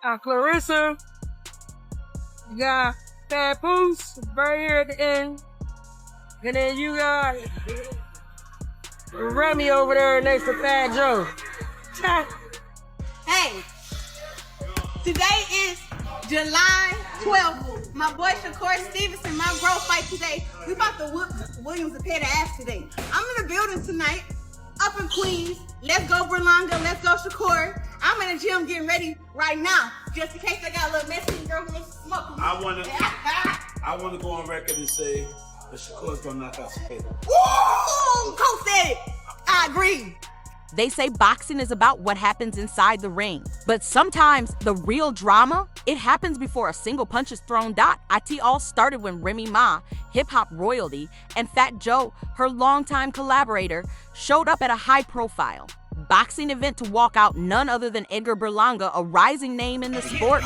Claressa, you got Papoose right here at the end, and then you got Remy over there next to Fat Joe. Hey, today is July 12th. My boy Shakur Stevenson, my bro, fight today. We about to whoop Williams and pay the ass today. I'm in the building tonight, up in Queens. Let's go Berlanga, let's go Shakur. I'm in the gym getting ready right now, just in case I got a little messy girl who wants to smoke. I want to go on record and say that Shakur's gonna knock out Shakur. Woo! Coach said it. I agree. They say boxing is about what happens inside the ring. But sometimes the real drama, it happens before a single punch is thrown. It all started when Remy Ma, hip-hop royalty, and Fat Joe, her longtime collaborator, showed up at a high-profile boxing event to walk out none other than Edgar Berlanga, a rising name in the sport.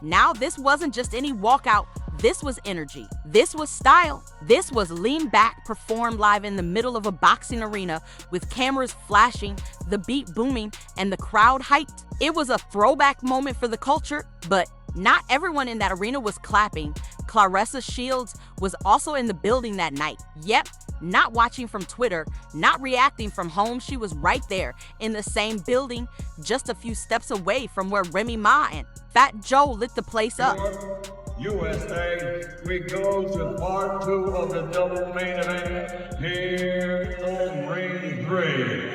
Now, this wasn't just any walkout. This was energy. This was style. This was lean back, performed live in the middle of a boxing arena with cameras flashing, the beat booming, and the crowd hyped. It was a throwback moment for the culture, but not everyone in that arena was clapping. Claressa Shields was also in the building that night. Yep, not watching from Twitter, not reacting from home. She was right there in the same building, just a few steps away from where Remy Ma and Fat Joe lit the place up. USA, we go to part 2 of the double main event here on Ring 3.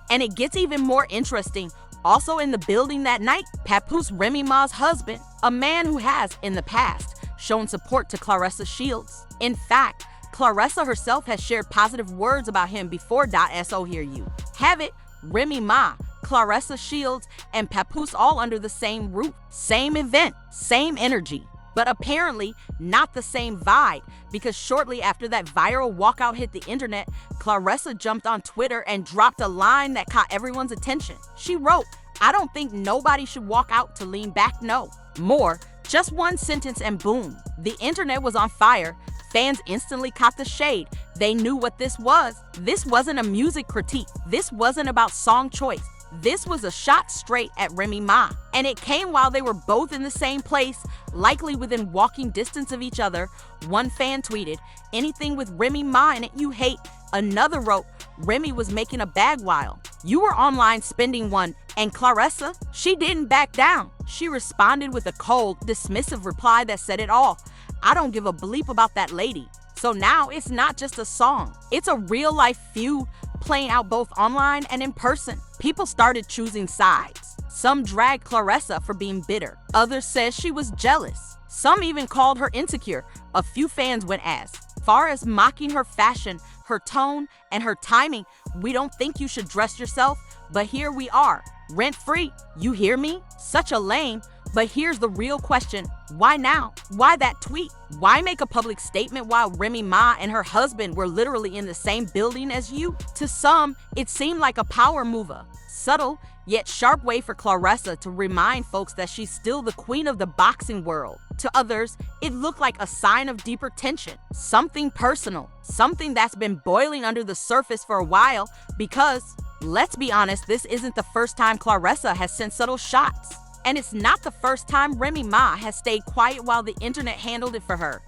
And it gets even more interesting. Also in the building that night, Papoose, Remy Ma's husband, a man who has, in the past, shown support to Claressa Shields. In fact, Claressa herself has shared positive words about him before. So here you have it. Remy Ma, Claressa Shields, and Papoose all under the same roof, same event, same energy. But apparently not the same vibe, because shortly after that viral walkout hit the internet, Claressa jumped on Twitter and dropped a line that caught everyone's attention. She wrote, "I don't think nobody should walk out to lean back, no." More, just one sentence and boom, the internet was on fire. Fans instantly caught the shade. They knew what this was. This wasn't a music critique. This wasn't about song choice. This was a shot straight at Remy Ma, and it came while they were both in the same place, likely within walking distance of each other. One fan tweeted, "Anything with Remy Ma in it you hate." Another wrote, "Remy was making a bag while you were online spending one." And Claressa, she didn't back down. She responded with a cold, dismissive reply that said it all. "I don't give a bleep about that lady." So now it's not just a song. It's a real-life feud playing out both online and in person. People started choosing sides. Some dragged Claressa for being bitter. Others said she was jealous. Some even called her insecure. A few fans went as far as mocking her fashion, her tone, and her timing. "We don't think you should dress yourself, but here we are, rent-free. You hear me? Such a lame." But here's the real question. Why now? Why that tweet? Why make a public statement while Remy Ma and her husband were literally in the same building as you? To some, it seemed like a power mover. Subtle, yet sharp way for Claressa to remind folks that she's still the queen of the boxing world. To others, it looked like a sign of deeper tension. Something personal. Something that's been boiling under the surface for a while because, let's be honest, this isn't the first time Claressa has sent subtle shots. And it's not the first time Remy Ma has stayed quiet while the internet handled it for her.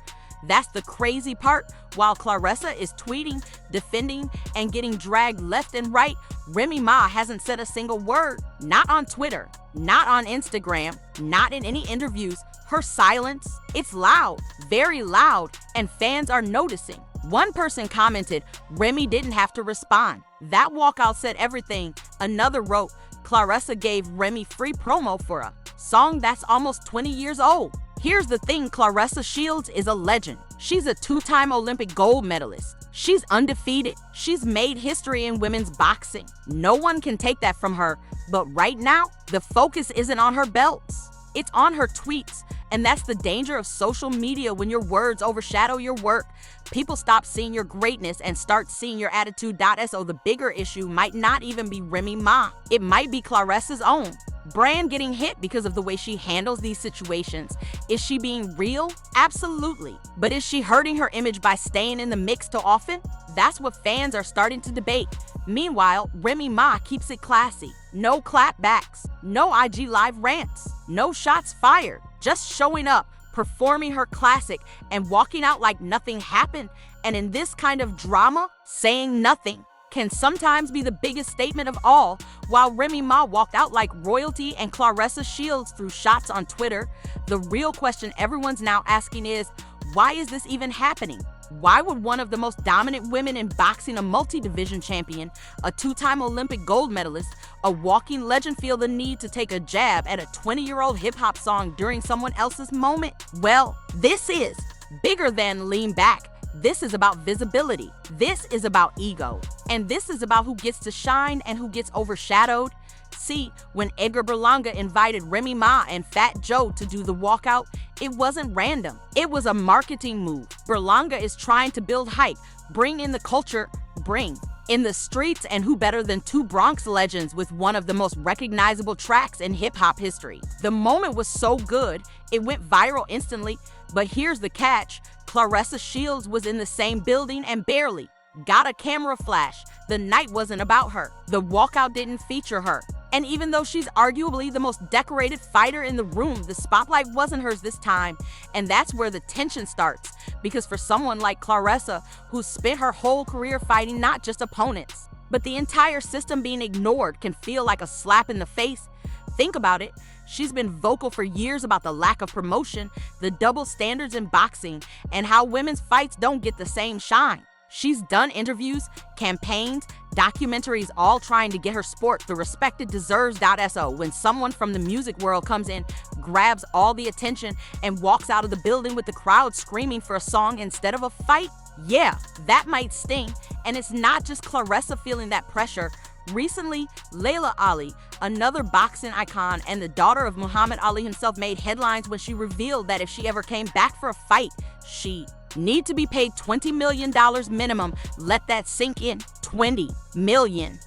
That's the crazy part. While Claressa is tweeting, defending, and getting dragged left and right, Remy Ma hasn't said a single word. Not on Twitter, not on Instagram, not in any interviews. Her silence, it's loud, very loud, and fans are noticing. One person commented, "Remy didn't have to respond. That walkout said everything." Another wrote, "Claressa gave Remy free promo for a song that's almost 20 years old." Here's the thing, Claressa Shields is a legend. She's a 2-time Olympic gold medalist. She's undefeated. She's made history in women's boxing. No one can take that from her. But right now, the focus isn't on her belts. It's on her tweets And that's the danger of social media when your words overshadow your work. People stop seeing your greatness and start seeing your attitude. So the bigger issue might not even be Remy Ma. It might be Claressa's own brand getting hit because of the way she handles these situations. Is she being real? Absolutely. But is she hurting her image by staying in the mix too often? That's what fans are starting to debate. Meanwhile, Remy Ma keeps it classy. No clapbacks, no IG live rants, no shots fired, just showing up, performing her classic, and walking out like nothing happened. And in this kind of drama, saying nothing can sometimes be the biggest statement of all. While Remy Ma walked out like royalty and Claressa Shields threw shots on Twitter, the real question everyone's now asking is, why is this even happening? Why would one of the most dominant women in boxing, a multi-division champion, a two-time Olympic gold medalist, a walking legend feel the need to take a jab at a 20-year-old hip-hop song during someone else's moment? Well, this is bigger than lean back. This is about visibility. This is about ego. And this is about who gets to shine and who gets overshadowed. See, when Edgar Berlanga invited Remy Ma and Fat Joe to do the walkout, it wasn't random. It was a marketing move. Berlanga is trying to build hype, bring in the culture, bring in the streets, and who better than two Bronx legends with one of the most recognizable tracks in hip-hop history. The moment was so good, it went viral instantly, but here's the catch. Claressa Shields was in the same building and barely got a camera flash. The night wasn't about her. The walkout didn't feature her. And even though she's arguably the most decorated fighter in the room, the spotlight wasn't hers this time. And that's where the tension starts. Because for someone like Claressa, who spent her whole career fighting not just opponents, but the entire system being ignored, can feel like a slap in the face. Think about it. She's been vocal for years about the lack of promotion, the double standards in boxing, and how women's fights don't get the same shine. She's done interviews, campaigns, documentaries, all trying to get her sport the respect it deserves. So when someone from the music world comes in, grabs all the attention, and walks out of the building with the crowd screaming for a song instead of a fight, yeah, that might sting. And it's not just Claressa feeling that pressure. Recently, Laila Ali, another boxing icon and the daughter of Muhammad Ali himself, made headlines when she revealed that if she ever came back for a fight, she need to be paid $20 million minimum. Let that sink in. $20 million.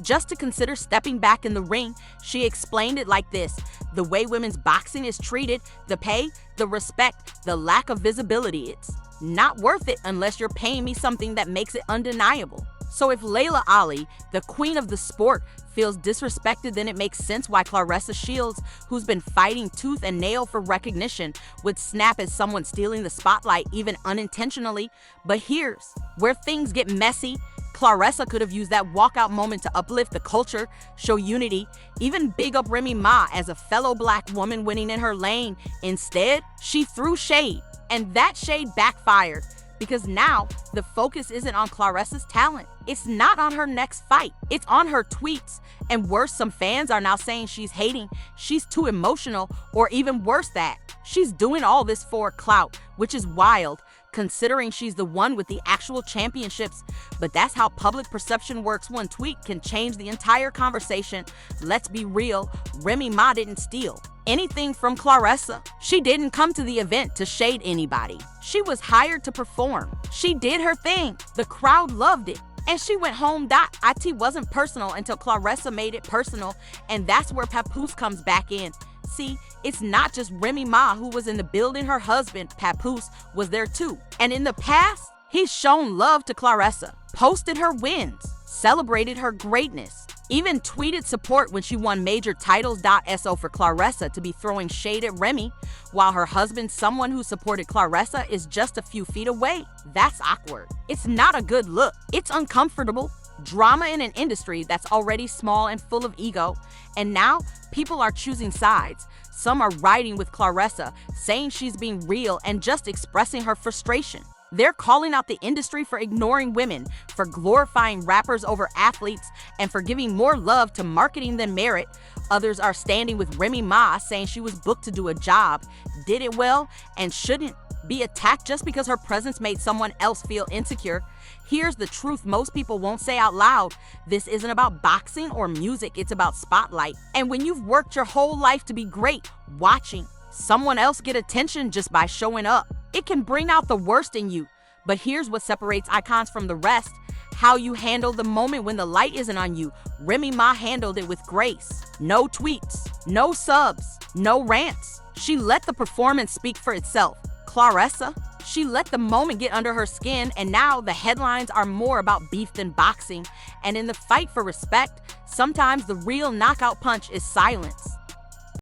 Just to consider stepping back in the ring. She explained it like this: the way women's boxing is treated, the pay, the respect, the lack of visibility, it's not worth it unless you're paying me something that makes it undeniable. So if Laila Ali, the queen of the sport, feels disrespected, then it makes sense why Claressa Shields, who's been fighting tooth and nail for recognition, would snap at someone stealing the spotlight, even unintentionally. But here's where things get messy. Claressa could have used that walkout moment to uplift the culture, show unity, even big up Remy Ma as a fellow black woman winning in her lane. Instead, she threw shade, and that shade backfired. Because now, the focus isn't on Claressa's talent. It's not on her next fight. It's on her tweets. And worse, some fans are now saying she's hating, she's too emotional, or even worse that she's doing all this for clout, which is wild, considering she's the one with the actual championships. But that's how public perception works. One tweet can change the entire conversation. Let's be real, Remy Ma didn't steal anything from Claressa. She didn't come to the event to shade anybody. She was hired to perform. She did her thing. The crowd loved it. And she went home. It wasn't personal until Claressa made it personal. And that's where Papoose comes back in. See, it's not just Remy Ma who was in the building. Her husband, Papoose, was there too. And in the past, he's shown love to Claressa, posted her wins, celebrated her greatness, even tweeted support when she won major titles. So for Claressa to be throwing shade at Remy, while her husband, someone who supported Claressa, is just a few feet away, that's awkward. It's not a good look. It's uncomfortable. Drama in an industry that's already small and full of ego. And now, people are choosing sides. Some are riding with Claressa, saying she's being real and just expressing her frustration. They're calling out the industry for ignoring women, for glorifying rappers over athletes, and for giving more love to marketing than merit. Others are standing with Remy Ma, saying she was booked to do a job, did it well, and shouldn't be attacked just because her presence made someone else feel insecure. Here's the truth most people won't say out loud. This isn't about boxing or music, it's about spotlight. And when you've worked your whole life to be great, watching, someone else get attention just by showing up. It can bring out the worst in you. But here's what separates icons from the rest: how you handle the moment when the light isn't on you. Remy Ma handled it with grace. No tweets, no subs, no rants. She let the performance speak for itself. Claressa, she let the moment get under her skin, and now the headlines are more about beef than boxing. And in the fight for respect, sometimes the real knockout punch is silence.